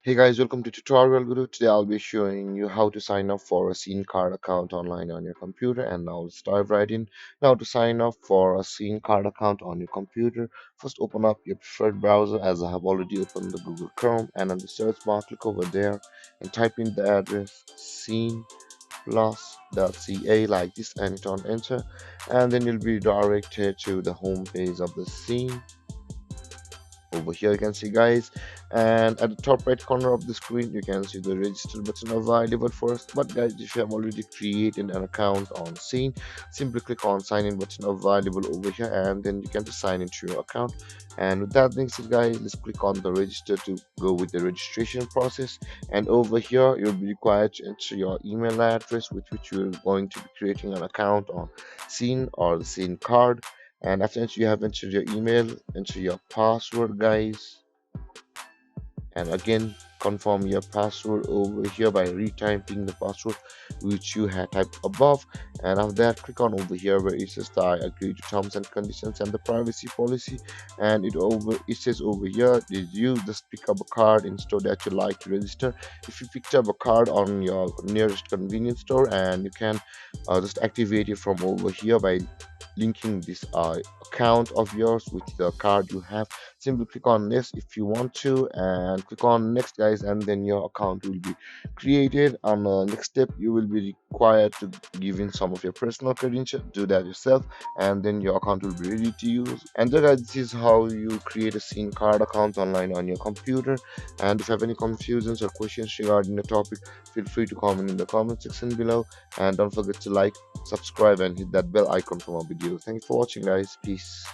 Hey guys, welcome to Tutorial Guru. Today I'll be showing you how to sign up for a Scene Card account online on your computer. And now let's dive right in. Now to sign up for a Scene Card account on your computer, first open up your preferred browser as I have already opened the Google Chrome, and on the search bar click over there and type in the address sceneplus.ca like this and hit on enter, and then you'll be directed to the home page of the Scene. Over here you can see guys, and at the top right corner of the screen you can see the register button available for us. But guys, if you have already created an account on Scene, simply click on sign in button available over here, and then you can just sign into your account. And with that being said guys, let's click on the register to go with the registration process. And over here you'll be required to enter your email address with which you're going to be creating an account on Scene or the Scene card. And after you have entered your email, enter your password guys, and again confirm your password over here by retyping the password which you had typed above. And after that, click on over here where it says that I agree to terms and conditions and the privacy policy, and it says over here, did you just pick up a card in store that you like to register? If you picked up a card on your nearest convenience store, and you can just activate it from over here by linking this account of yours with the card you have. Simply click on this if you want to, and click on next guys, and then your account will be created. On the next step, you will be required to give in some of your personal credentials. Do that yourself, and then your account will be ready to use. And then guys, this is how you create a Scene card account online on your computer. And if you have any confusions or questions regarding the topic, feel free to comment in the comment section below, and don't forget to like, subscribe, and hit that bell icon for more videos. Thanks for watching guys. Peace.